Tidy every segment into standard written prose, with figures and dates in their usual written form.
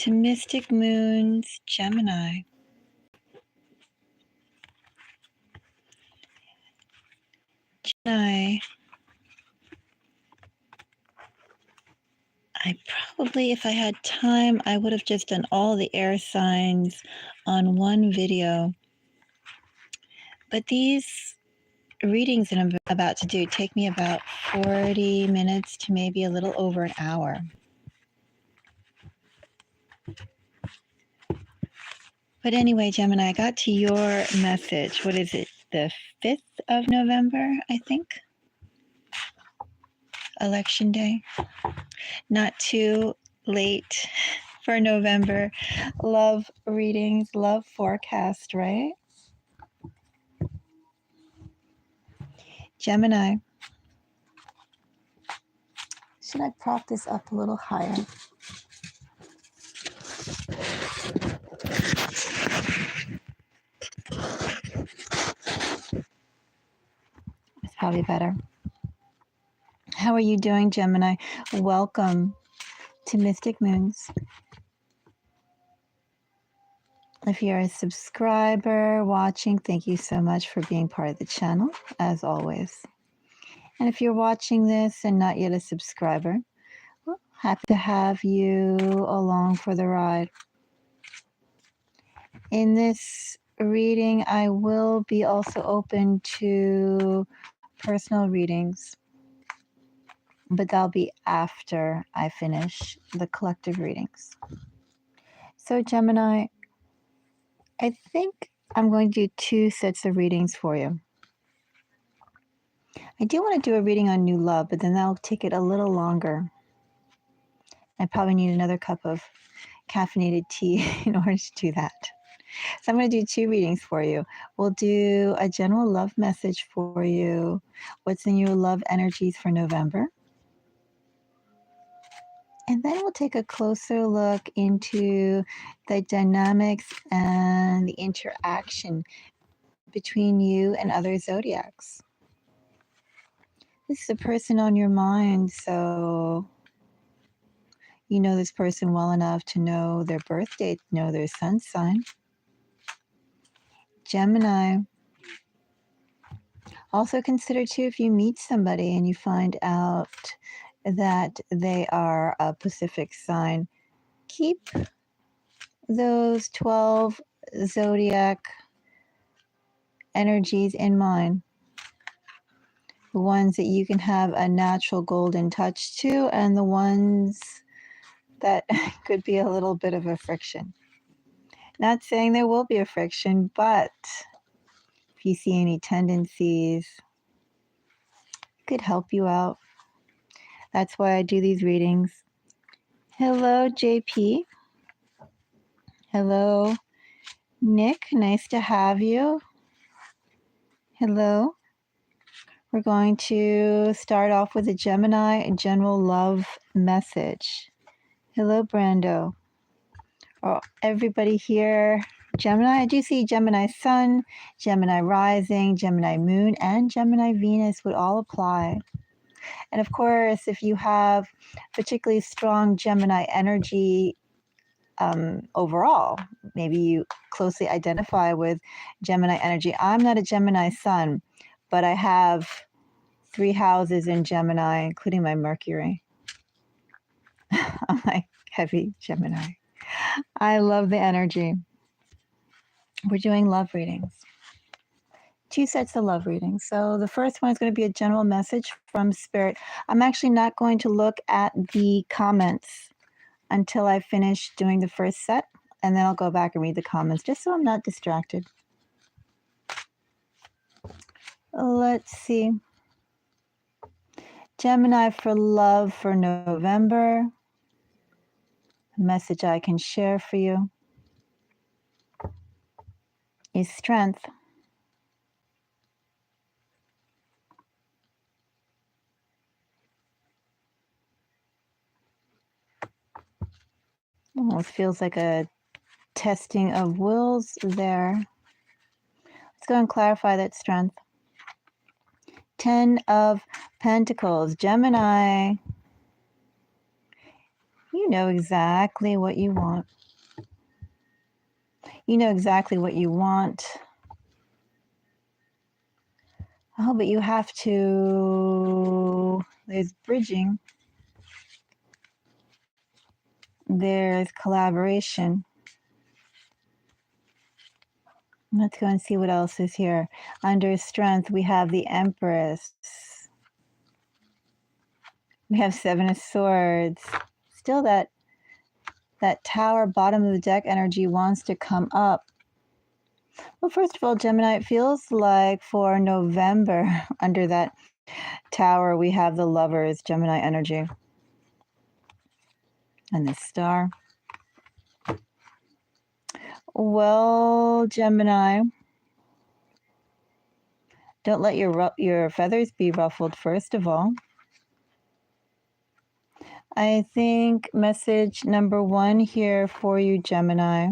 to Mystic Moon's Gemini. Gemini, I probably, if I had time, I would have just done all the air signs on one video. But these readings that I'm about to do take me about 40 minutes to maybe a little over an hour. But anyway, Gemini, I got to your message. What is it? The 5th of November, I think? Election day. Not too late for November. Love readings, love forecast, right? Gemini. Should I prop this up a little higher? It's probably better. How are you doing, Gemini? Welcome to Mystic Moons. If you're a subscriber watching, thank you so much for being part of the channel, as always. And if you're watching this and not yet a subscriber, well, happy to have you along for the ride. In this reading, I will be also open to personal readings, but that'll be after I finish the collective readings. So Gemini, I think I'm going to do 2 sets of readings for you. I do want to do a reading on new love, but then that'll take it a little longer. I probably need another cup of caffeinated tea in order to do that. So I'm going to do 2 readings for you. We'll do a general love message for you. What's in your love energies for November? And then we'll take a closer look into the dynamics and the interaction between you and other zodiacs. This is a person on your mind, so you know this person well enough to know their birth date, know their sun sign. Gemini. Also consider too, if you meet somebody and you find out that they are a Pacific sign, keep those 12 zodiac energies in mind. The ones that you can have a natural golden touch to, and the ones that could be a little bit of a friction. Not saying there will be a friction, but if you see any tendencies, it could help you out. That's why I do these readings. Hello, JP. Hello, Nick. Nice to have you. Hello. We're going to start off with a Gemini general love message. Hello, Brando. Oh, everybody here. Gemini, I do see Gemini Sun, Gemini Rising, Gemini Moon, and Gemini Venus would all apply. And of course, if you have particularly strong Gemini energy overall, maybe you closely identify with Gemini energy. I'm not a Gemini Sun, but I have 3 houses in Gemini, including my Mercury. I'm like heavy Gemini. I love the energy. We're doing love readings. 2 sets of love readings. So the first one is going to be a general message from Spirit. I'm actually not going to look at the comments until I finish doing the first set, and then I'll go back and read the comments just so I'm not distracted. Let's see. Gemini for love for November. A message I can share for you is strength. Almost feels like a testing of wills there. Let's go and clarify that strength. 10 of Pentacles. Gemini, you You know exactly what you want. You know exactly what you want. Oh, but you have to, there's bridging, there's collaboration. Let's go and see what else is here. Under strength, we have the Empress. We have Seven of Swords. Still that Tower bottom of the deck energy wants to come up. Well, first of all, Gemini, it feels like for November, under that Tower, we have the Lovers, Gemini energy. And the Star. Well, Gemini, don't let your feathers be ruffled, first of all. I think message number 1 here for you, Gemini.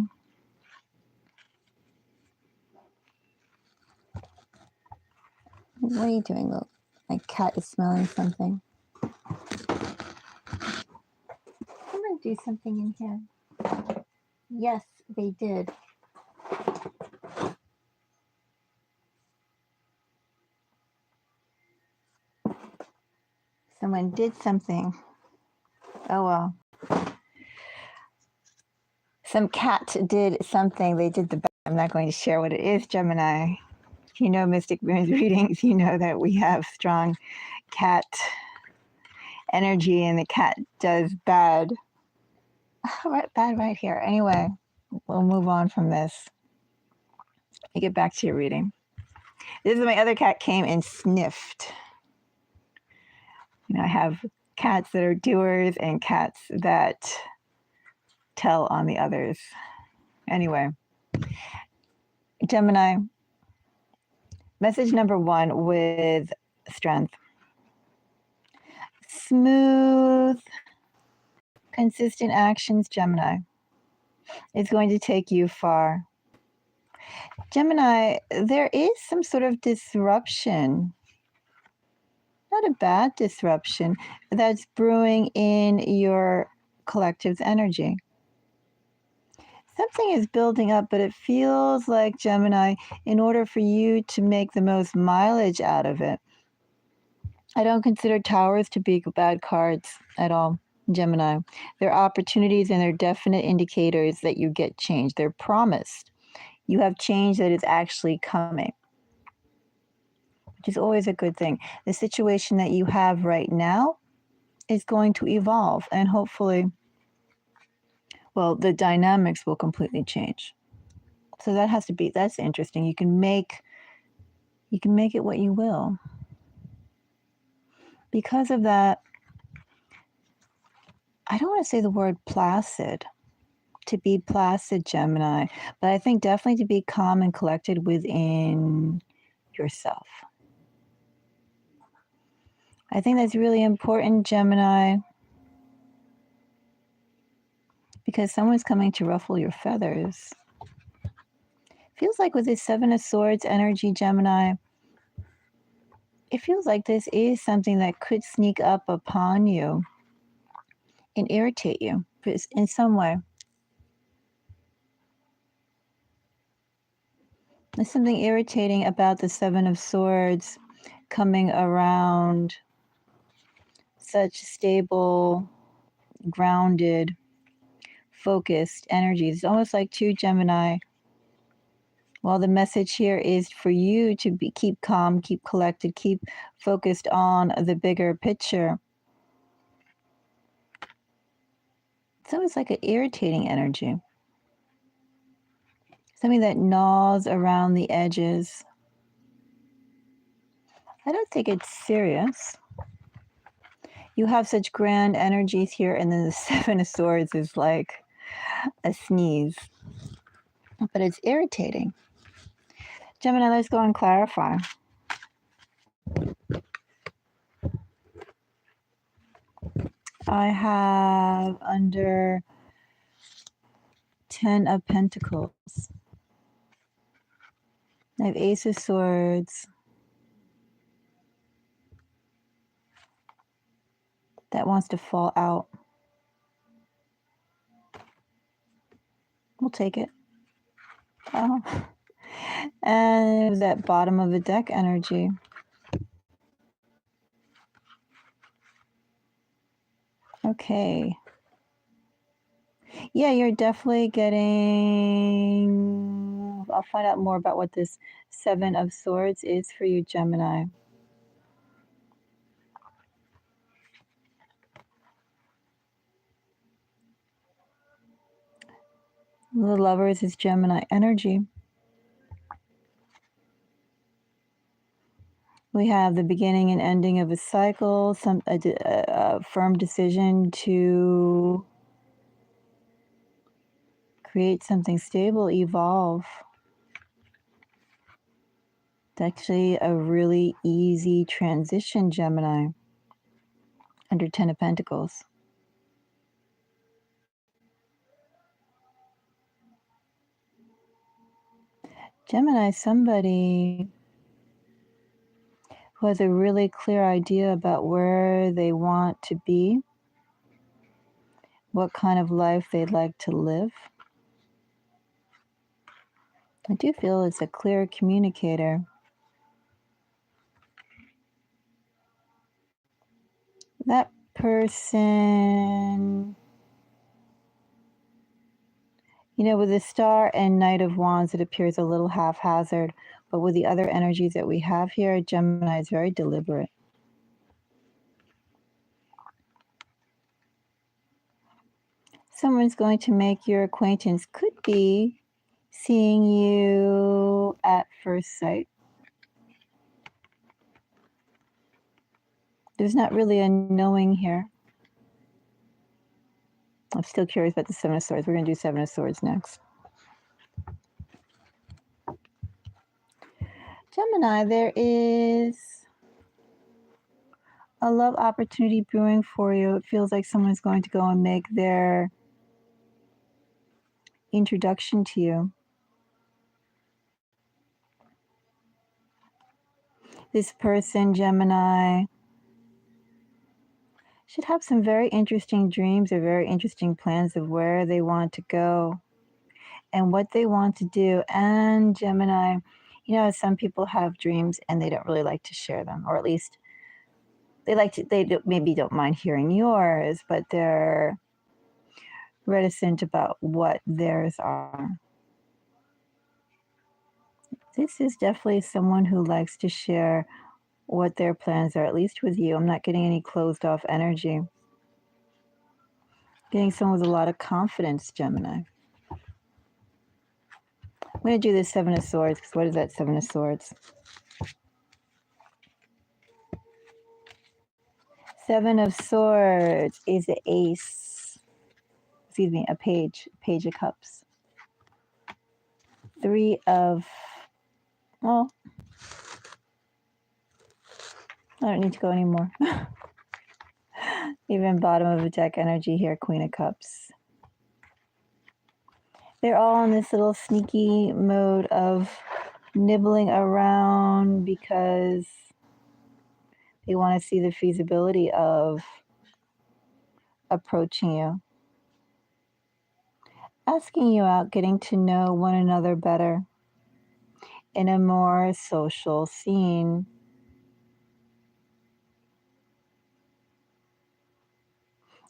What are you doing, Luke? My cat is smelling something. Someone do something in here. Yes, they did. Someone did something. Oh well. Some cat did something. They did the best. I'm not going to share what it is, Gemini. If you know Mystic Mirrors readings, you know that we have strong cat energy and the cat does bad. Bad right here. Anyway, we'll move on from this. Let me get back to your reading. This is my other cat came and sniffed. I have cats that are doers and cats that tell on the others. Anyway, Gemini, message number 1 with strength. Smooth, consistent actions, Gemini, is going to take you far. Gemini, there is some sort of disruption, not a bad disruption, that's brewing in your collective's energy. Something is building up, but it feels like, Gemini, in order for you to make the most mileage out of it, I don't consider towers to be bad cards at all, Gemini. They're opportunities and they're definite indicators that you get change. They're promised. You have change that is actually coming, which is always a good thing. The situation that you have right now is going to evolve and hopefully, well, the dynamics will completely change. So that's interesting. You can make it what you will. Because of that, I don't want to say the word placid, to be placid, Gemini, but I think definitely to be calm and collected within yourself. I think that's really important, Gemini, because someone's coming to ruffle your feathers. Feels like with this Seven of Swords energy, Gemini, it feels like this is something that could sneak up upon you and irritate you in some way. There's something irritating about the Seven of Swords coming around such stable, grounded, focused energies. It's almost like two Gemini. Well, the message here is for you to keep calm, keep collected, keep focused on the bigger picture. It's almost like an irritating energy. Something that gnaws around the edges. I don't think it's serious. You have such grand energies here, and then the Seven of Swords is like a sneeze. But it's irritating. Gemini, let's go and clarify. I have under 10 of Pentacles. I have Ace of Swords. That wants to fall out. We'll take it. Oh. And it was at bottom of the deck energy. Okay. Yeah, you're definitely getting. I'll find out more about what this Seven of Swords is for you, Gemini. The Lovers is Gemini energy. We have the beginning and ending of a cycle, a firm decision to create something stable, evolve. It's actually a really easy transition, Gemini, under 10 of Pentacles. Gemini, somebody who has a really clear idea about where they want to be, what kind of life they'd like to live. I do feel it's a clear communicator. That person, with the Star and Knight of Wands, it appears a little haphazard, but with the other energies that we have here, Gemini is very deliberate. Someone's going to make your acquaintance, could be seeing you at first sight. There's not really a knowing here. I'm still curious about the Seven of Swords. We're going to do Seven of Swords next. Gemini, there is a love opportunity brewing for you. It feels like someone's going to go and make their introduction to you. This person, Gemini, should have some very interesting dreams or very interesting plans of where they want to go and what they want to do. And Gemini, some people have dreams and they don't really like to share them, or at least maybe don't mind hearing yours, but they're reticent about what theirs are. This is definitely someone who likes to share what their plans are, at least with you. I'm not getting any closed off energy. Getting someone with a lot of confidence, Gemini. I'm going to do this Seven of Swords, because what is that Seven of Swords? Seven of Swords is an ace. Excuse me, a page of cups. Three of, well, I don't need to go anymore. Even bottom of the deck energy here, Queen of Cups. They're all in this little sneaky mode of nibbling around because they want to see the feasibility of approaching you. Asking you out, getting to know one another better in a more social scene.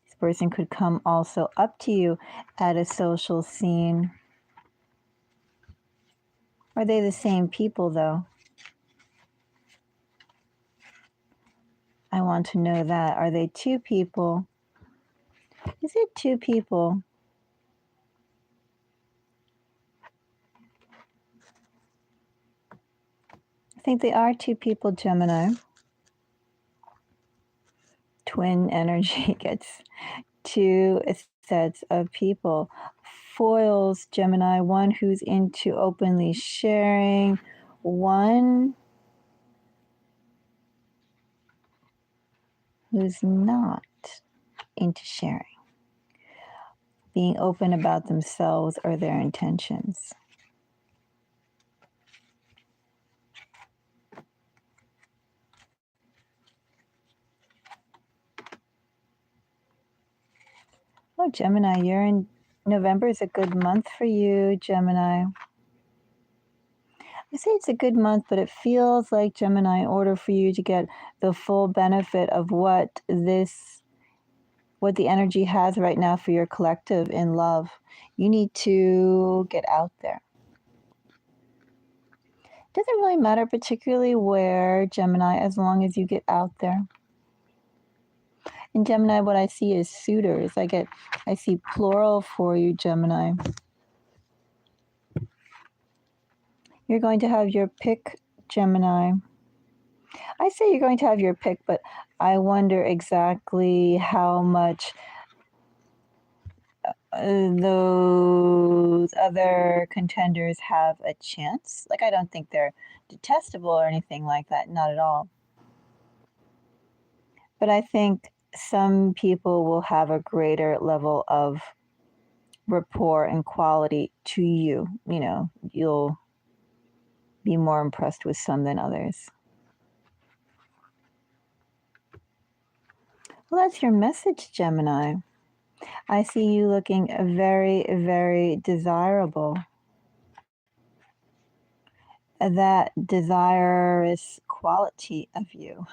This person could come also up to you at a social scene. Are they the same people, though? I want to know that. Are they two people? Is it two people? I think they are two people, Gemini. Twin energy gets two sets of people. Foils, Gemini, one who's into openly sharing, one who's not into sharing, being open about themselves or their intentions. Oh, Gemini, you're in November is a good month for you, Gemini. I say it's a good month, but it feels like, Gemini, in order for you to get the full benefit of what the energy has right now for your collective in love, you need to get out there. Doesn't really matter particularly where, Gemini, as long as you get out there. In Gemini, what I see is suitors. I see plural for you, Gemini. You're going to have your pick, Gemini. I say you're going to have your pick, but I wonder exactly how much those other contenders have a chance. Like, I don't think they're detestable or anything like that, not at all. But I think some people will have a greater level of rapport and quality to you. You know, you'll be more impressed with some than others. Well, that's your message, Gemini. I see you looking very, very desirable. That desirous quality of you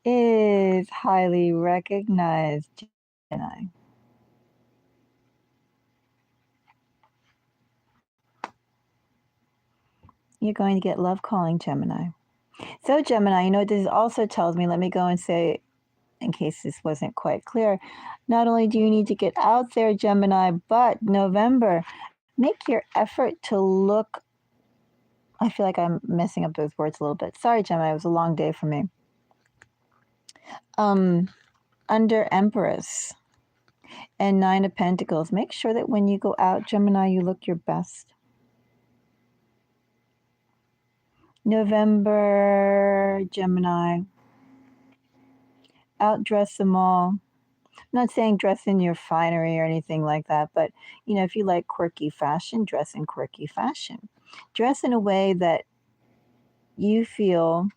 is highly recognized, Gemini. You're going to get love calling, Gemini. So, Gemini, you know what this also tells me? Let me go and say, in case this wasn't quite clear, not only do you need to get out there, Gemini, but November, make your effort to look. I feel like I'm messing up those words a little bit. Sorry, Gemini, it was a long day for me. Under Empress and Nine of Pentacles, make sure that when you go out, Gemini, you look your best. November, Gemini, outdress them all. I'm not saying dress in your finery or anything like that, but you know, if you like quirky fashion, dress in quirky fashion. Dress in a way that you feel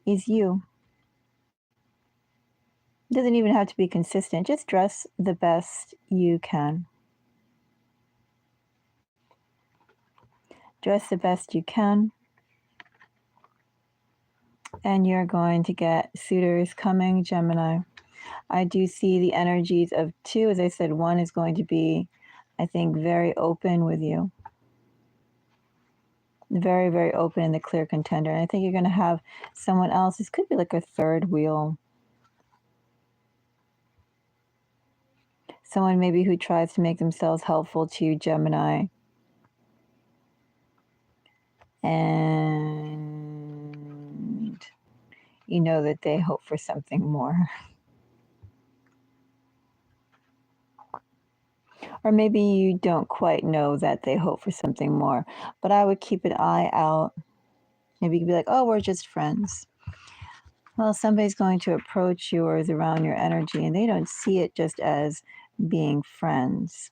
is you. Doesn't even have to be consistent. Just dress the best you can. Dress the best you can. And you're going to get suitors coming, Gemini. I do see the energies of two. As I said, one is going to be, I think, very open with you. Very, very open and the clear contender. And I think you're going to have someone else. This could be like a third wheel. Someone maybe who tries to make themselves helpful to you, Gemini. And you know that they hope for something more. Or maybe you don't quite know that they hope for something more. But I would keep an eye out. Maybe you could be like, oh, we're just friends. Well, somebody's going to approach you or is around your energy, and they don't see it just as being friends.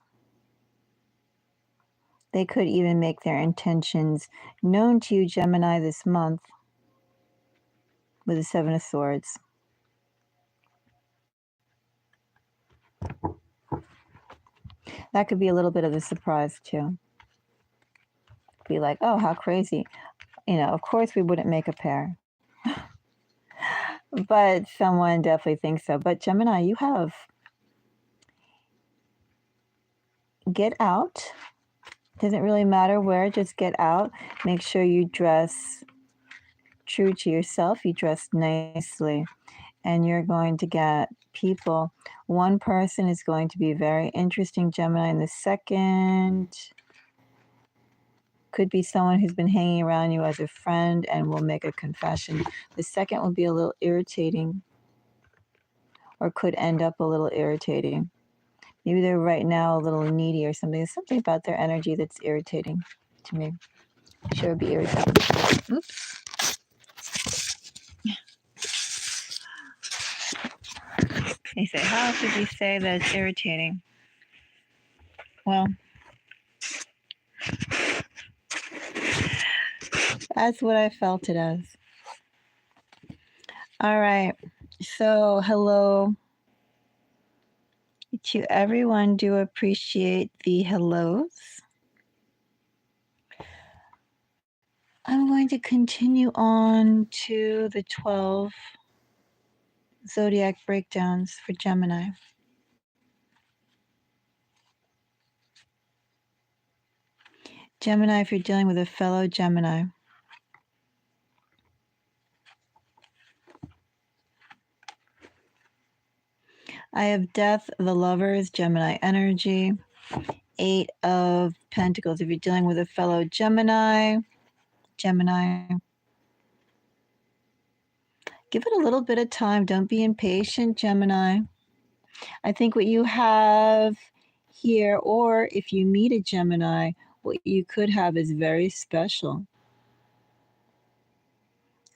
They could even make their intentions known to you, Gemini, this month with the Seven of Swords. That could be a little bit of a surprise, too. Be like, oh, how crazy. You know, of course we wouldn't make a pair. But someone definitely thinks so. But Gemini, you have get out. Doesn't really matter where, just get out. Make sure you dress true to yourself. You dress nicely. And you're going to get people. One person is going to be very interesting, Gemini, and the second could be someone who's been hanging around you as a friend and will make a confession. The second will be a little irritating or could end up a little irritating. Maybe they're right now a little needy or something. There's something about their energy that's irritating to me. Sure, it'd be irritating. Oops. They say, how could you say that it's irritating? Well, that's what I felt it as. All right. So, hello, To everyone, do appreciate the hellos. I'm going to continue on to the 12 zodiac breakdowns for Gemini. Gemini, if you're dealing with a fellow Gemini, I have Death, the Lovers, Gemini energy. 8 of Pentacles, if you're dealing with a fellow Gemini. Give it a little bit of time. Don't be impatient, Gemini. I think what you have here, or if you meet a Gemini, what you could have is very special.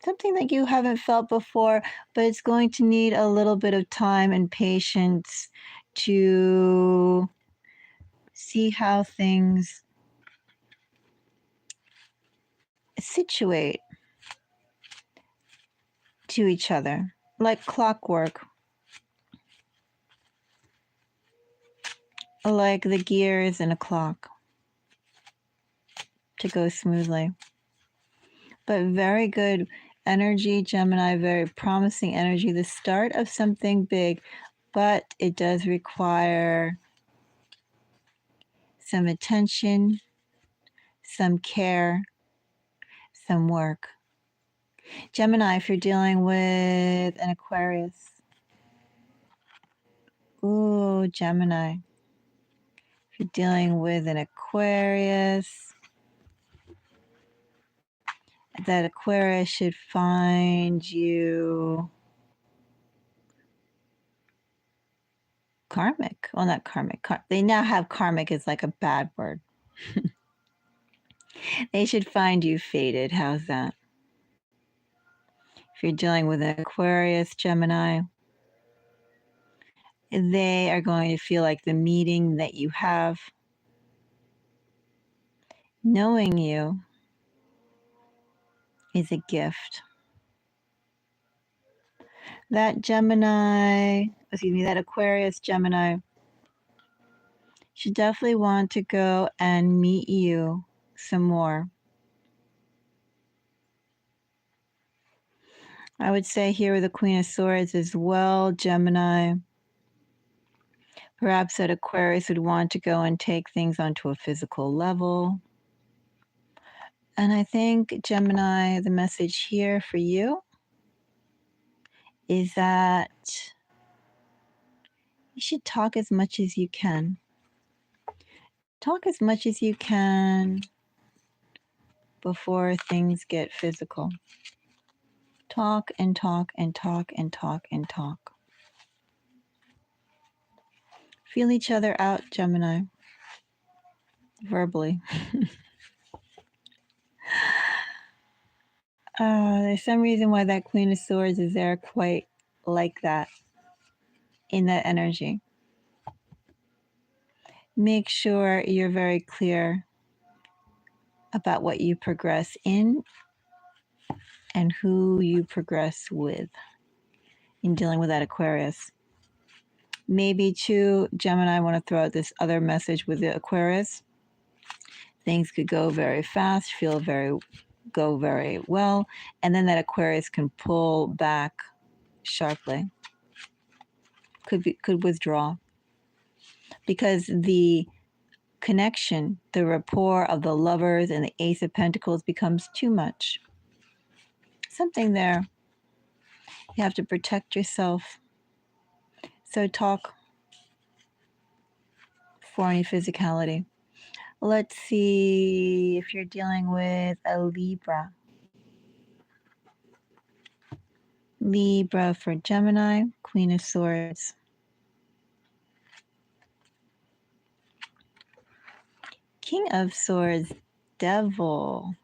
Something that you haven't felt before, but it's going to need a little bit of time and patience to see how things situate to each other, like clockwork, like the gears in a clock to go smoothly. But very good energy, Gemini, very promising energy, the start of something big, but it does require some attention, some care, some work. Gemini, if you're dealing with an Aquarius. Ooh, Gemini. If you're dealing with an Aquarius, that Aquarius should find you karmic. Well, not karmic. They now have karmic as like a bad word. They should find you fated. How's that? If you're dealing with an Aquarius, Gemini, they are going to feel like the meeting that you have, knowing you, is a gift. That Aquarius Gemini should definitely want to go and meet you some more. I would say here with the Queen of Swords as well, Gemini. Perhaps that Aquarius would want to go and take things onto a physical level. And I think, Gemini, the message here for you is that you should talk as much as you can. Talk as much as you can before things get physical. Talk and talk and talk and talk and talk. Feel each other out, Gemini, verbally. There's some reason why that Queen of Swords is there quite like that, in that energy. Make sure you're very clear about what you progress in and who you progress with in dealing with that Aquarius. Maybe too, Gemini, I want to throw out this other message with the Aquarius. Things could go very fast, go very well, and then that Aquarius can pull back sharply. Could withdraw. Because the connection, the rapport of the Lovers and the Ace of Pentacles becomes too much. Something there. You have to protect yourself. So talk for any physicality. Let's see if you're dealing with a Libra. Libra for Gemini, Queen of Swords. King of Swords, Devil.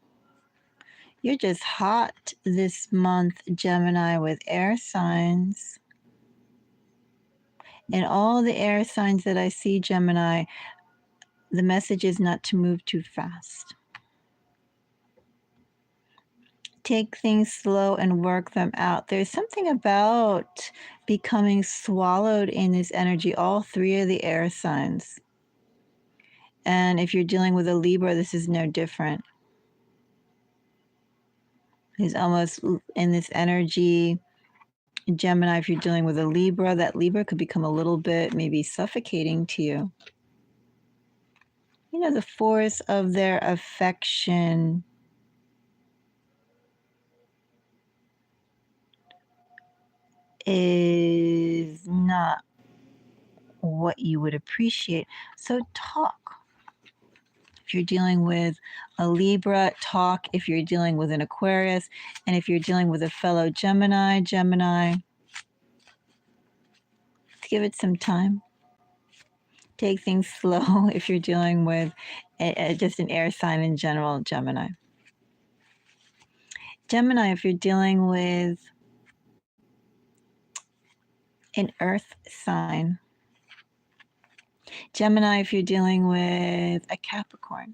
You're just hot this month, Gemini, with air signs. And all the air signs that I see, Gemini, the message is not to move too fast. Take things slow and work them out. There's something about becoming swallowed in this energy, all three of the air signs. And if you're dealing with a Libra, this is no different. It's almost in this energy. Gemini, if you're dealing with a Libra, that Libra could become a little bit maybe suffocating to you. You know, the force of their affection is not what you would appreciate. So talk. If you're dealing with a Libra, talk. If you're dealing with an Aquarius, and if you're dealing with a fellow Gemini, give it some time. Take things slow if you're dealing with just an air sign in general, Gemini. Gemini, if you're dealing with an earth sign. Gemini, if you're dealing with a Capricorn.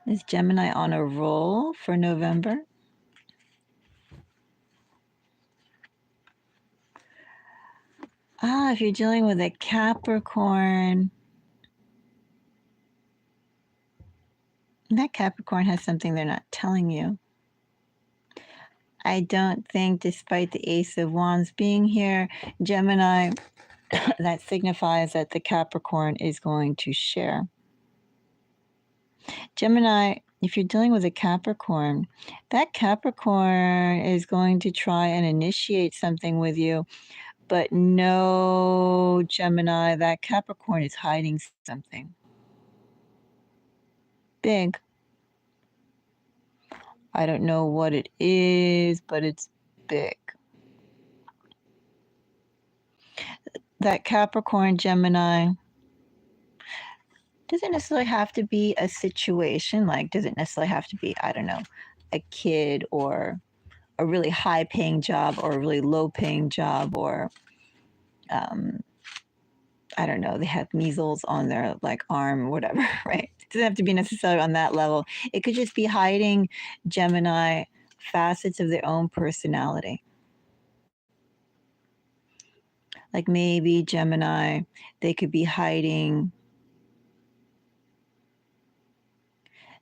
Is Gemini on a roll for November? If you're dealing with a Capricorn, that Capricorn has something they're not telling you. I don't think, despite the Ace of Wands being here, Gemini, that signifies that the Capricorn is going to share. Gemini, if you're dealing with a Capricorn, that Capricorn is going to try and initiate something with you. But no, Gemini, that Capricorn is hiding something big. I don't know what it is, but it's big. That Capricorn, Gemini, doesn't necessarily have to be a situation. Like, doesn't necessarily have to be, I don't know, a kid or a really high paying job or a really low paying job or I don't know, they have measles on their like arm, whatever, right? It doesn't have to be necessarily on that level. It could just be hiding Gemini facets of their own personality. Like maybe Gemini, they could be hiding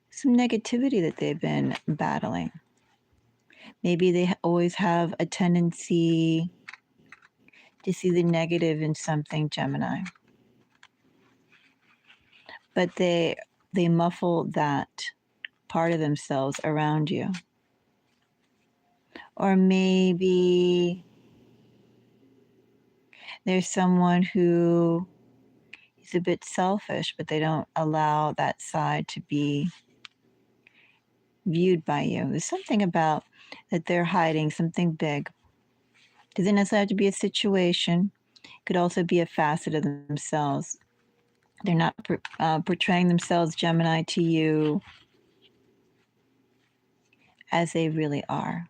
some negativity that they've been battling. Maybe they always have a tendency to see the negative in something, Gemini. But they muffle that part of themselves around you. Or maybe there's someone who is a bit selfish, but they don't allow that side to be viewed by you. There's something about that they're hiding, something big. Doesn't necessarily have to be a situation. It could also be a facet of themselves. They're not portraying themselves, Gemini, to you as they really are.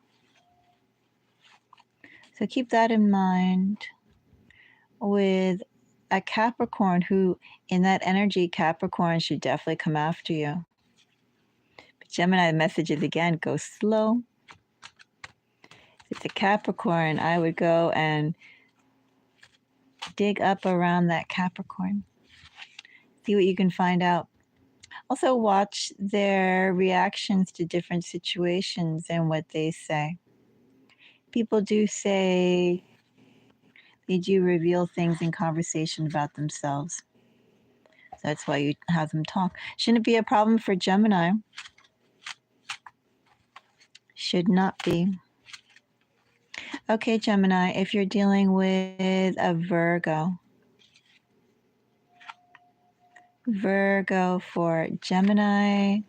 So keep that in mind with a Capricorn who, in that energy, Capricorn should definitely come after you. But Gemini, the message is again, go slow. If it's a Capricorn, I would go and dig up around that Capricorn. See what you can find out. Also, watch their reactions to different situations and what they say. People do say they do reveal things in conversation about themselves. So that's why you have them talk. Shouldn't be a problem for Gemini. Should not be. Okay, Gemini, if you're dealing with a Virgo. Virgo for Gemini.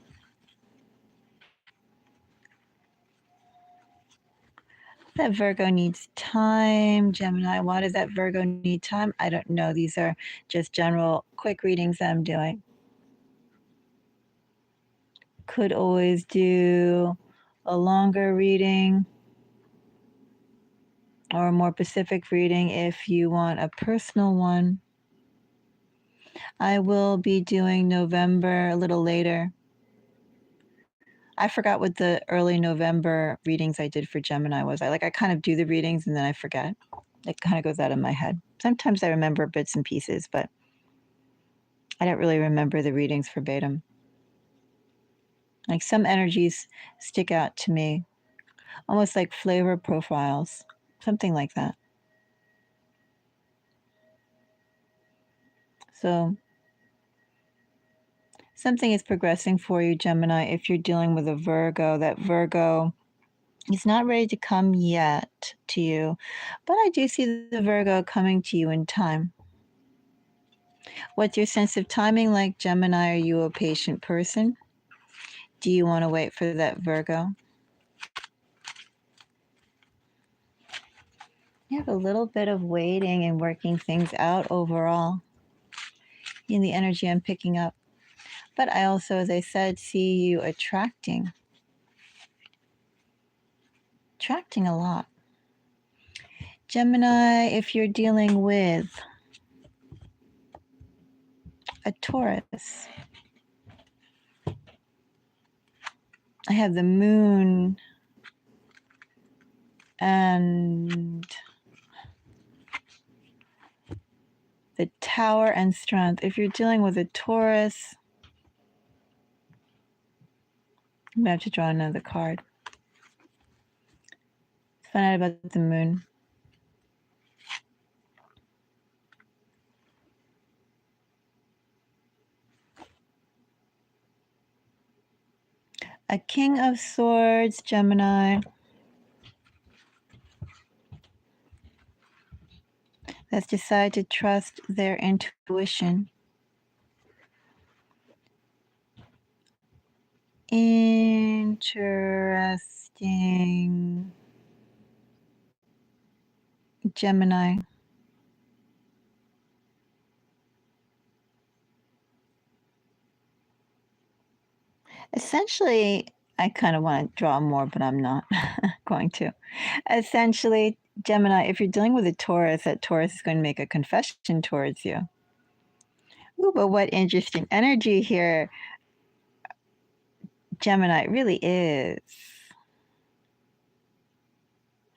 That Virgo needs time. Gemini, why does that Virgo need time? I don't know. These are just general quick readings that I'm doing. Could always do a longer reading or a more specific reading if you want a personal one. I will be doing November a little later. I forgot what the early November readings I did for Gemini was. I kind of do the readings and then I forget. It kind of goes out of my head. Sometimes I remember bits and pieces, but I don't really remember the readings verbatim. Like some energies stick out to me, almost like flavor profiles, something like that. So something is progressing for you, Gemini, if you're dealing with a Virgo. That Virgo is not ready to come yet to you, but I do see the Virgo coming to you in time. What's your sense of timing like, Gemini? Are you a patient person? Do you want to wait for that Virgo? You have a little bit of waiting and working things out overall in the energy I'm picking up. But I also, as I said, see you attracting a lot. Gemini, if you're dealing with a Taurus, I have the moon and the Tower and Strength. If you're dealing with a Taurus, I'm going to have to draw another card. Let's find out about the moon. A King of Swords, Gemini. That's decided to trust their intuition. Interesting. Gemini. Essentially, I kind of want to draw more, but I'm not going to. Essentially, Gemini, if you're dealing with a Taurus, that Taurus is going to make a confession towards you. Ooh, but what interesting energy here. Gemini, it really is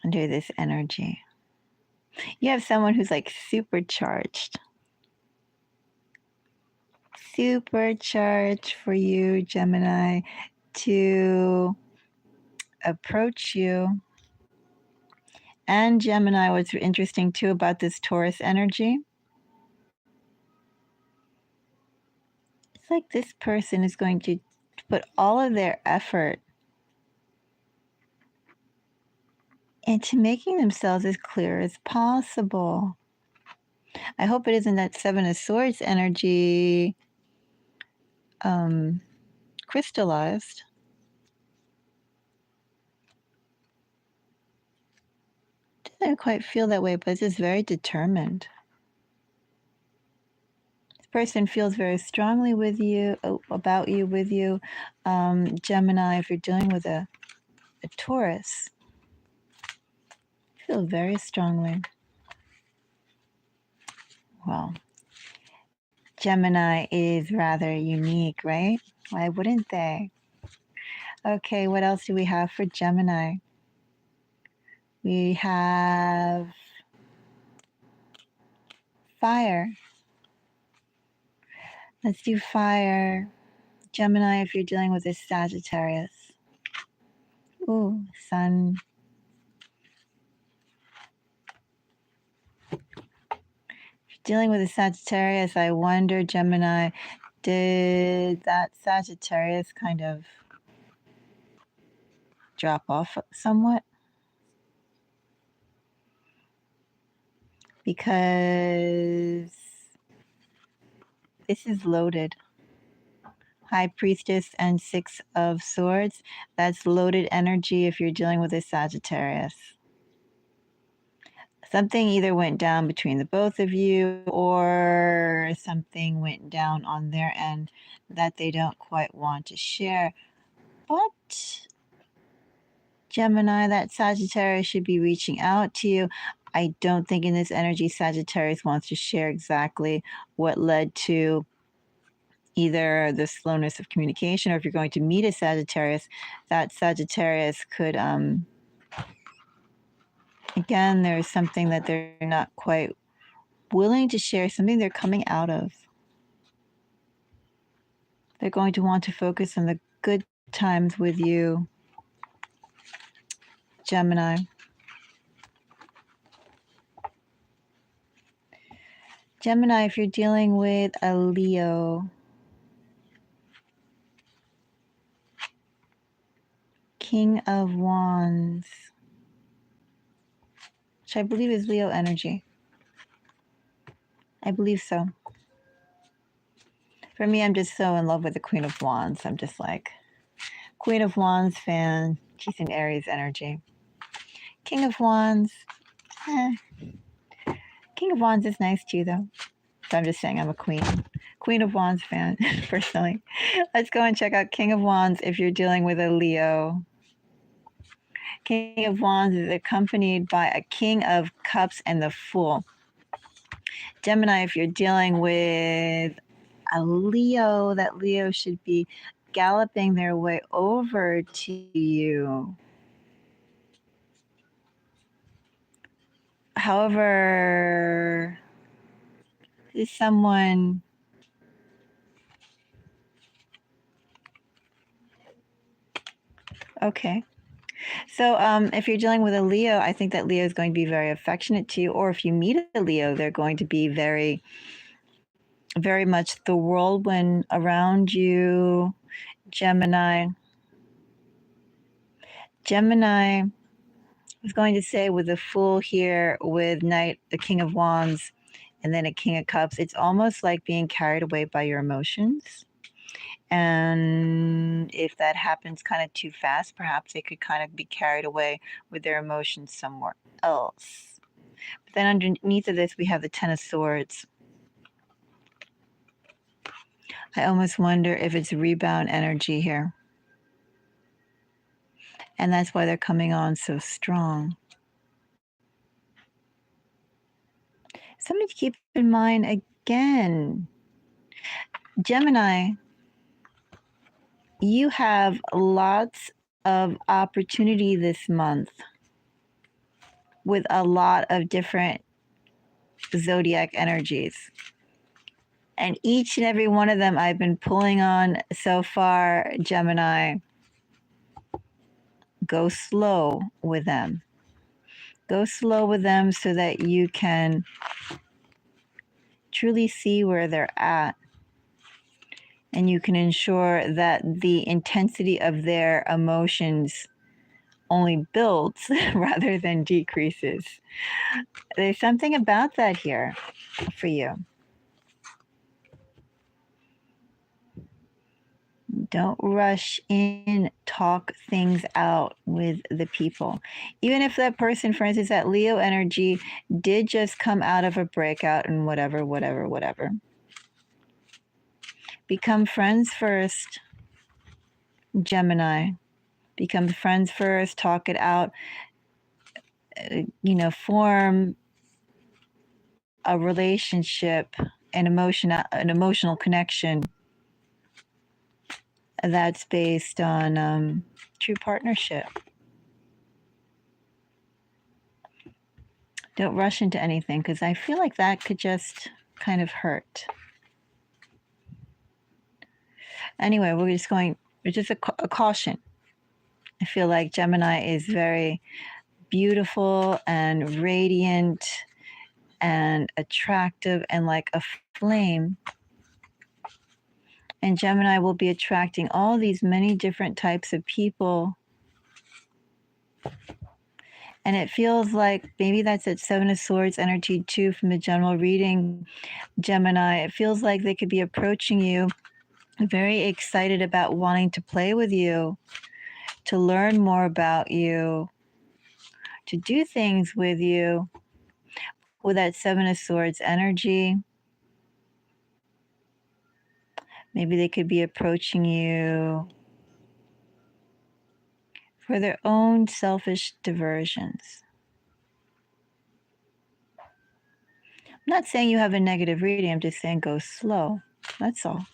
under this energy. You have someone who's like supercharged. Supercharged for you, Gemini, to approach you. And Gemini, what's interesting too about this Taurus energy, it's like this person is going to put all of their effort into making themselves as clear as possible. I hope it isn't that Seven of Swords energy crystallized. Doesn't quite feel that way, but it's just very determined. This person feels very strongly with you, about you, with you. Gemini, if you're dealing with a Taurus, feel very strongly. Well, Gemini is rather unique, right? Why wouldn't they? Okay, what else do we have for Gemini? We have fire. Let's do fire. Gemini, if you're dealing with a Sagittarius. Ooh, sun. If you're dealing with a Sagittarius, I wonder, Gemini, did that Sagittarius kind of drop off somewhat? Because this is loaded. High Priestess and Six of Swords. That's loaded energy if you're dealing with a Sagittarius. Something either went down between the both of you or something went down on their end that they don't quite want to share. But Gemini, that Sagittarius should be reaching out to you. I don't think in this energy Sagittarius wants to share exactly what led to either the slowness of communication, or if you're going to meet a Sagittarius, that Sagittarius could, again, there's something that they're not quite willing to share, something they're coming out of. They're going to want to focus on the good times with you, Gemini. Gemini, if you're dealing with a Leo, King of Wands, which I believe is Leo energy. I believe so. For me, I'm just so in love with the Queen of Wands. I'm just like, Queen of Wands fan. She's in Aries energy. King of Wands. Eh. King of Wands is nice too, though. So I'm just saying I'm a Queen of Wands fan, personally. Let's go and check out King of Wands if you're dealing with a Leo. King of Wands is accompanied by a King of Cups and the Fool. Gemini, if you're dealing with a Leo, that Leo should be galloping their way over to you. However, is someone okay. So if you're dealing with a Leo, I think that Leo is going to be very affectionate to you. Or if you meet a Leo, they're going to be very, very much the whirlwind around you. Gemini. Gemini, I was going to say with the Fool here, with Knight, the King of Wands, and then a King of Cups, it's almost like being carried away by your emotions. And if that happens kind of too fast, perhaps they could kind of be carried away with their emotions somewhere else. But then underneath of this, we have the Ten of Swords. I almost wonder if it's rebound energy here. And that's why they're coming on so strong. Something to keep in mind again, Gemini, you have lots of opportunity this month with a lot of different zodiac energies. And each and every one of them I've been pulling on so far, Gemini. Go slow with them. Go slow with them so that you can truly see where they're at. And you can ensure that the intensity of their emotions only builds rather than decreases. There's something about that here for you. Don't rush in, talk things out with the people. Even if that person, for instance, that Leo energy did just come out of a breakout and whatever. Become friends first, Gemini. Become friends first, talk it out, form a relationship, an emotional connection that's based on true partnership. Don't rush into anything, because I feel like that could just kind of hurt. Anyway, we're just a caution. I feel like Gemini is very beautiful and radiant and attractive and like a flame. And Gemini will be attracting all these many different types of people. And it feels like maybe that's at Seven of Swords energy too from the general reading, Gemini. It feels like they could be approaching you very excited about wanting to play with you, to learn more about you, to do things with you with that Seven of Swords energy. Maybe they could be approaching you for their own selfish diversions. I'm not saying you have a negative reading. I'm just saying go slow. That's all.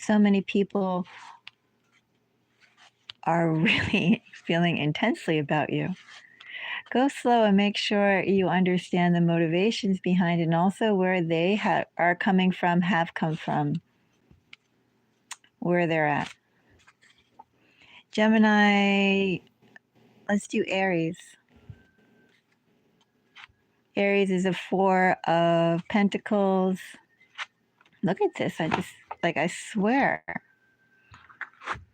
So many people are really feeling intensely about you. Go slow and make sure you understand the motivations behind it and also where they are coming from, have come from, where they're at. Gemini, let's do Aries. Aries is a 4 of Pentacles. Look at this. I swear.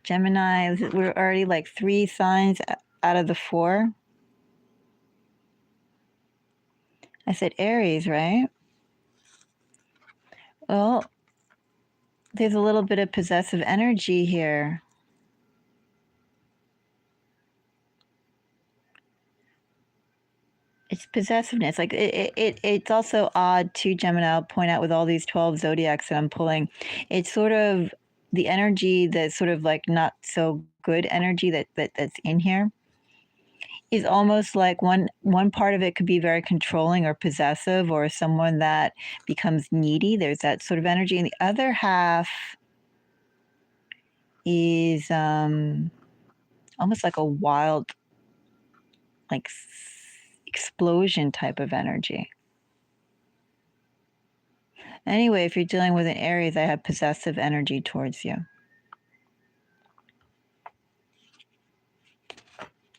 Gemini, we're already like 3 signs out of the 4. I said Aries, right? Well, there's a little bit of possessive energy here. It's possessiveness. Like it's also odd too, Gemini. I'll point out with all these 12 zodiacs that I'm pulling, it's sort of the energy that's sort of like not so good energy that's in here is almost like one part of it could be very controlling or possessive or someone that becomes needy. There's that sort of energy, and the other half is almost like a wild, like explosion type of energy. Anyway, if you're dealing with an Aries, I have possessive energy towards you.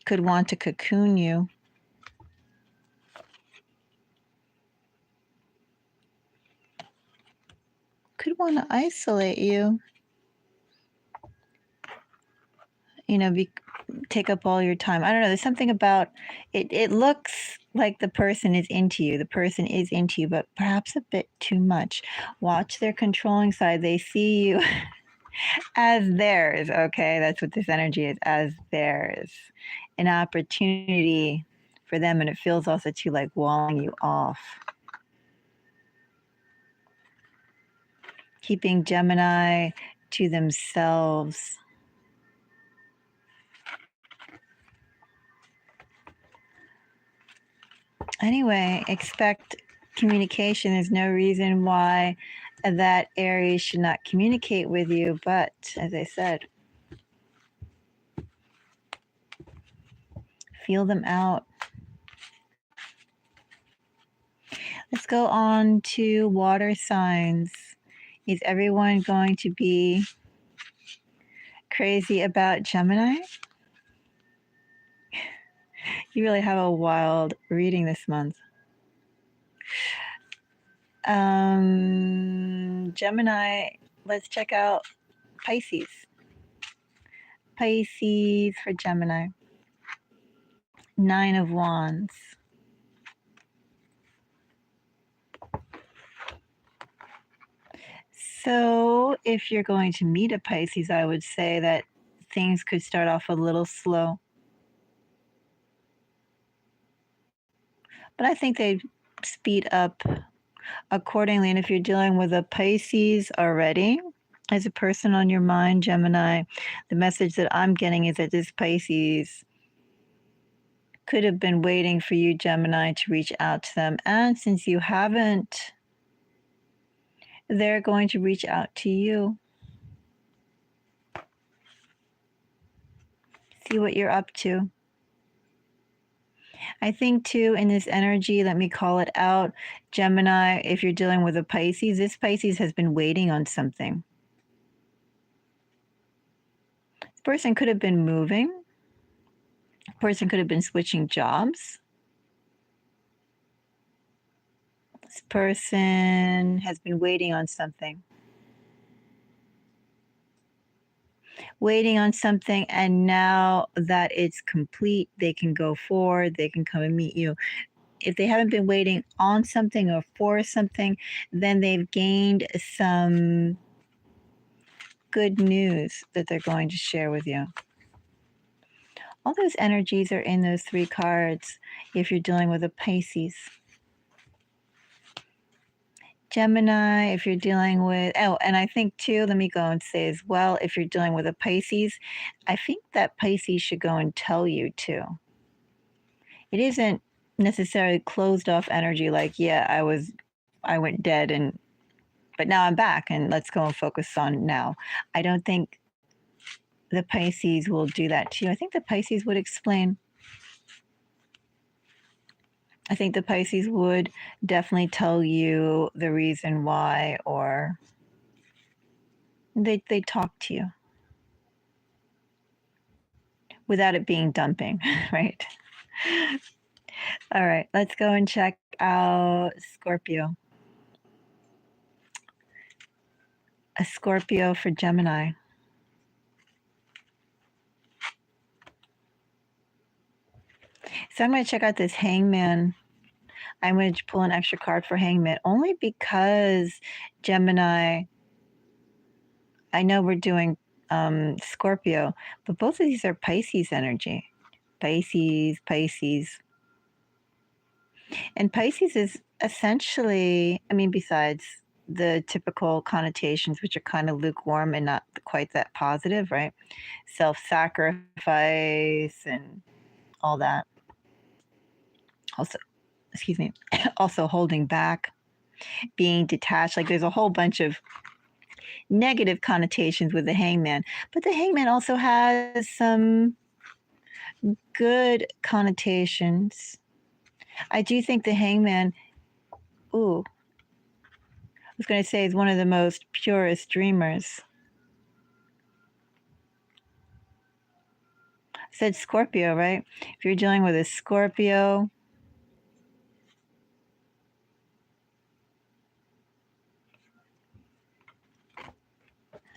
Could want to cocoon you. Could want to isolate you. You know, take up all your time. I don't know. There's something about it. It looks like the person is into you. The person is into you, but perhaps a bit too much. Watch their controlling side. They see you as theirs. Okay, that's what this energy is, as theirs. An opportunity for them, and it feels also too like walling you off. Keeping Gemini to themselves. Anyway, expect communication. There's no reason why that Aries should not communicate with you, but as I said, feel them out. Let's go on to water signs. Is everyone going to be crazy about Gemini? You really have a wild reading this month. Gemini, let's check out Pisces. Pisces for Gemini. 9 of Wands. So if you're going to meet a Pisces, I would say that things could start off a little slow. But I think they speed up accordingly. And if you're dealing with a Pisces already, as a person on your mind, Gemini, the message that I'm getting is that this Pisces could have been waiting for you, Gemini, to reach out to them. And since you haven't, they're going to reach out to you. See what you're up to. I think too, in this energy, let me call it out, Gemini, if you're dealing with a Pisces, this Pisces has been waiting on something. This person could have been moving. This person could have been switching jobs. This person has been waiting on something. Waiting on something, and now that it's complete, they can go forward, they can come and meet you. If they haven't been waiting on something or for something, then they've gained some good news that they're going to share with you. All those energies are in those 3 cards if you're dealing with a Pisces. Gemini, if you're dealing with, and I think too, let me go and say as well, if you're dealing with a Pisces, I think that Pisces should go and tell you too. It isn't necessarily closed off energy like, yeah, I went dead and But now I'm back, and let's go and focus on now. I don't think the Pisces will do that to you. I think the Pisces would explain. I think the Pisces would definitely tell you the reason why, or they talk to you without it being dumping, right? All right, let's go and check out Scorpio. A Scorpio for Gemini. So I'm going to check out this Hangman. I'm going to pull an extra card for Hangman only because Gemini, I know we're doing Scorpio, but both of these are Pisces energy. Pisces. And Pisces is essentially, I mean, besides the typical connotations, which are kind of lukewarm and not quite that positive, right? Self sacrifice and all that. Also, excuse me, also holding back, being detached. Like there's a whole bunch of negative connotations with the Hangman. But the Hangman also has some good connotations. I do think the Hangman, ooh, I was going to say is one of the most purest dreamers. I said Scorpio, right? If you're dealing with a Scorpio,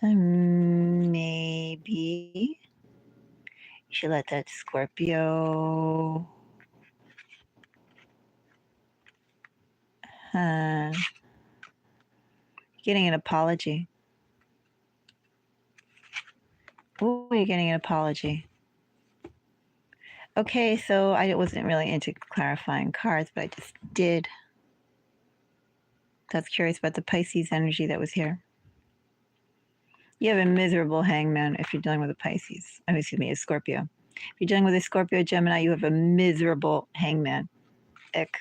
maybe you should let that Scorpio getting an apology. Oh, you're getting an apology. Okay, so I wasn't really into clarifying cards, but I just did. That's curious about the Pisces energy that was here. You have a miserable Hangman if you're dealing with a Pisces. Oh, excuse me, a Scorpio. If you're dealing with a Scorpio Gemini, you have a miserable Hangman. Ick.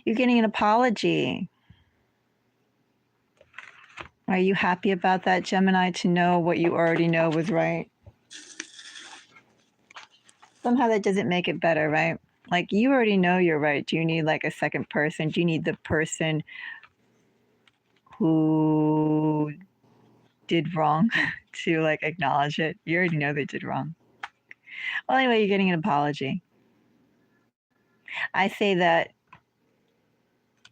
You're getting an apology. Are you happy about that, Gemini, to know what you already know was right? Somehow that doesn't make it better, right? Like you already know you're right. Do you need like a second person? Do you need the person who did wrong to like acknowledge it? You already know they did wrong. Well, anyway, you're getting an apology. I say that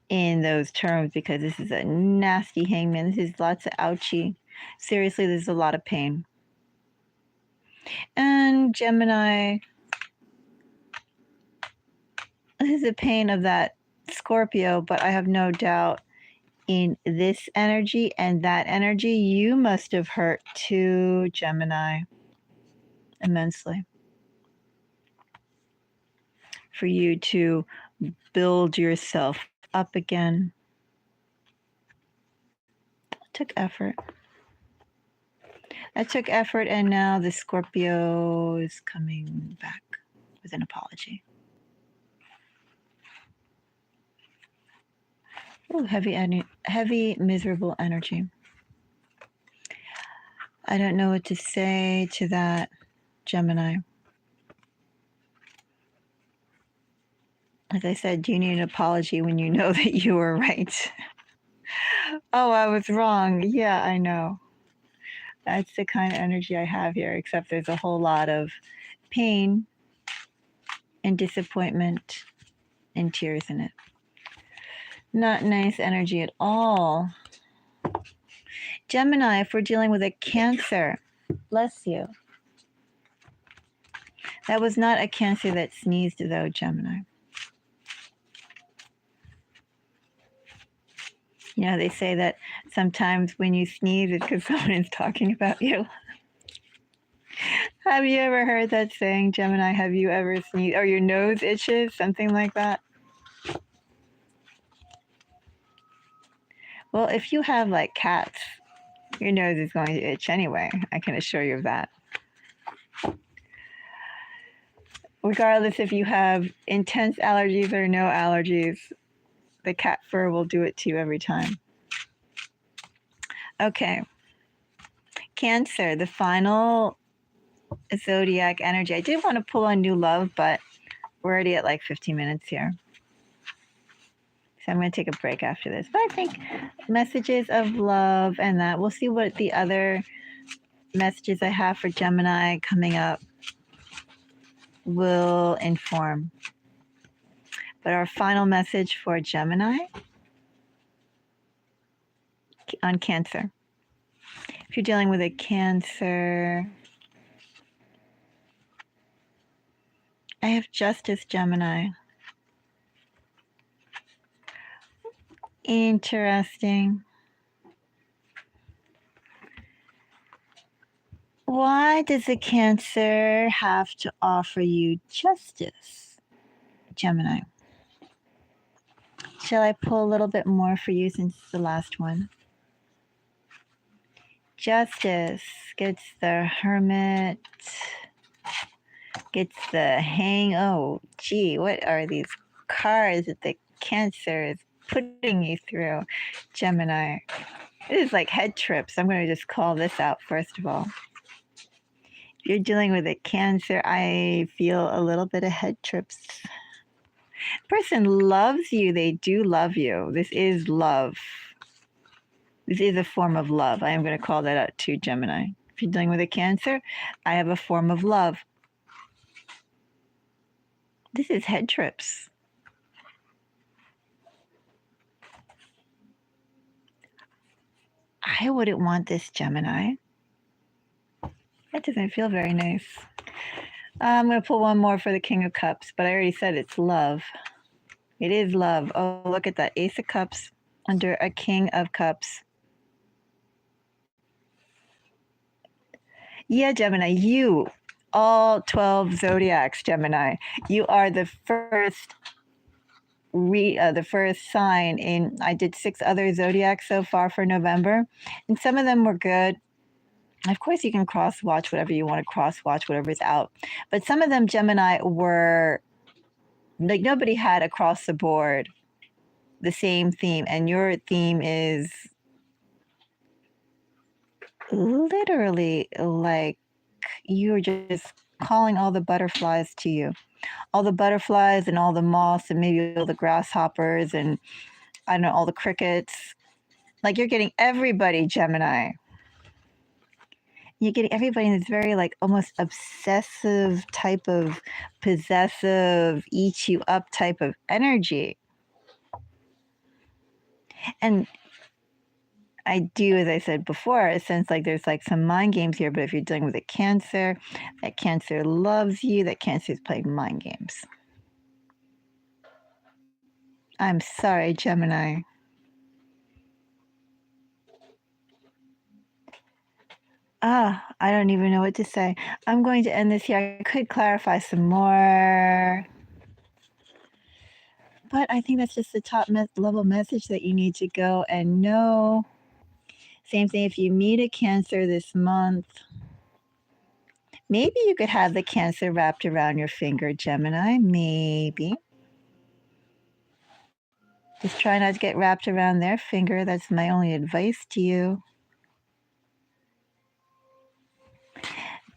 in those terms because this is a nasty Hangman. This is lots of ouchie. Seriously, there's a lot of pain. And Gemini, this is the pain of that Scorpio, but I have no doubt in this energy and that energy, you must have hurt too, Gemini, immensely. For you to build yourself up again. It took effort. That took effort, and now the Scorpio is coming back with an apology. Oh, heavy, miserable energy. I don't know what to say to that, Gemini. As I said, do you need an apology when you know that you were right? Oh, I was wrong. Yeah, I know. That's the kind of energy I have here, except there's a whole lot of pain and disappointment and tears in it. Not nice energy at all. Gemini, if we're dealing with a Cancer, bless you. That was not a Cancer that sneezed, though, Gemini. You know, they say that sometimes when you sneeze, it's because someone is talking about you. Have you ever heard that saying, Gemini? Have you ever sneezed? Or your nose itches? Something like that? Well, if you have like cats, your nose is going to itch anyway. I can assure you of that. Regardless if you have intense allergies or no allergies, The cat fur will do it to you every time. Okay. Cancer, the final zodiac energy. I did want to pull on new love, but we're already at like 15 minutes here. So I'm going to take a break after this. But I think messages of love and that. We'll see what the other messages I have for Gemini coming up will inform. But our final message for Gemini on Cancer. If you're dealing with a Cancer, I have Justice, Gemini. Interesting. Why does a Cancer have to offer you justice, Gemini? Shall I pull a little bit more for you since it's the last one? Justice gets the Hermit, gets the Hang. Oh, gee, what are these cards that the Cancer is putting you through, Gemini? It is like head trips. I'm going to just call this out first of all. If you're dealing with a Cancer, I feel a little bit of head trips. Person loves you. They do love you. This is love. This is a form of love. I am going to call that out too, Gemini. If you're dealing with a Cancer, I have a form of love. This is head trips. I wouldn't want this, Gemini. That doesn't feel very nice. I'm going to pull one more for the King of Cups, but I already said it's love. It is love. Oh, look at that. Ace of Cups under a King of Cups. Yeah, Gemini, you, all 12 zodiacs, Gemini, you are the first sign in. I did 6 other zodiacs so far for November, and some of them were good. Of course, you can cross watch whatever you want to cross watch, whatever's out. But some of them, Gemini, were like nobody had across the board the same theme, and your theme is literally like you're just calling all the butterflies to you, all the butterflies and all the moths and maybe all the grasshoppers and I don't know, all the crickets. Like you're getting everybody, Gemini. You're getting everybody in this very like almost obsessive type of possessive, eat you up type of energy. And I do, as I said before, it sounds like there's like some mind games here, but if you're dealing with a Cancer, that Cancer loves you, that Cancer is playing mind games. I'm sorry, Gemini. I don't even know what to say. I'm going to end this here. I could clarify some more. But I think that's just the top level message that you need to go and know. Same thing if you meet a Cancer this month. Maybe you could have the Cancer wrapped around your finger, Gemini. Maybe. Just try not to get wrapped around their finger. That's my only advice to you.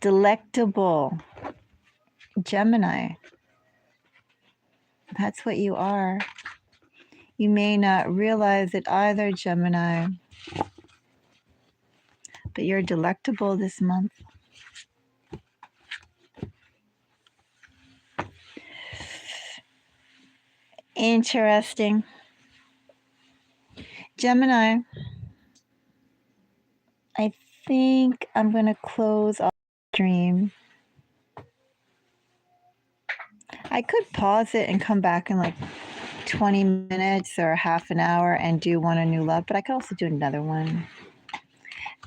Delectable. Gemini. That's what you are. You may not realize it either, Gemini. But you're delectable this month. Interesting. Gemini, I think I'm going to close off the stream. I could pause it and come back in like 20 minutes or half an hour and do one on new love, but I could also do another one.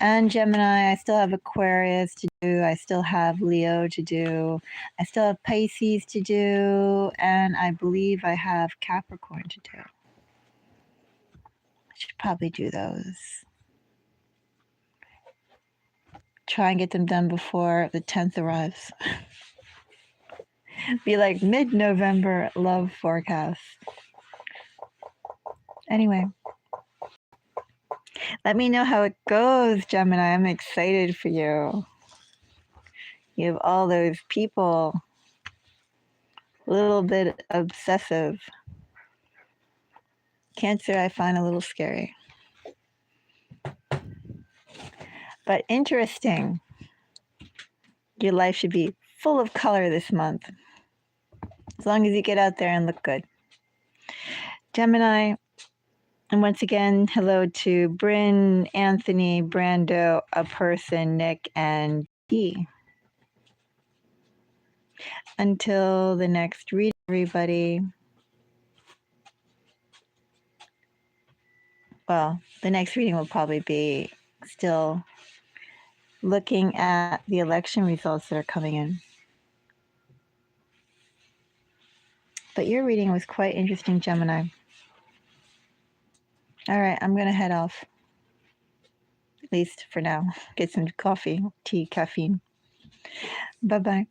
And Gemini, I still have Aquarius to do. I still have Leo to do. I still have Pisces to do. And I believe I have Capricorn to do. I should probably do those. Try and get them done before the 10th arrives. Be like mid-November love forecast. Anyway, let me know how it goes, Gemini. I'm excited for you. You have all those people, a little bit obsessive. Cancer, I find a little scary. But interesting. Your life should be full of color this month, as long as you get out there and look good. Gemini, and once again, hello to Bryn, Anthony, Brando, a person, Nick, and T. Until the next read, everybody. Well, the next reading will probably be still looking at the election results that are coming in. But your reading was quite interesting, Gemini. All right, I'm going to head off. At least for now. Get some coffee, tea, caffeine. Bye-bye.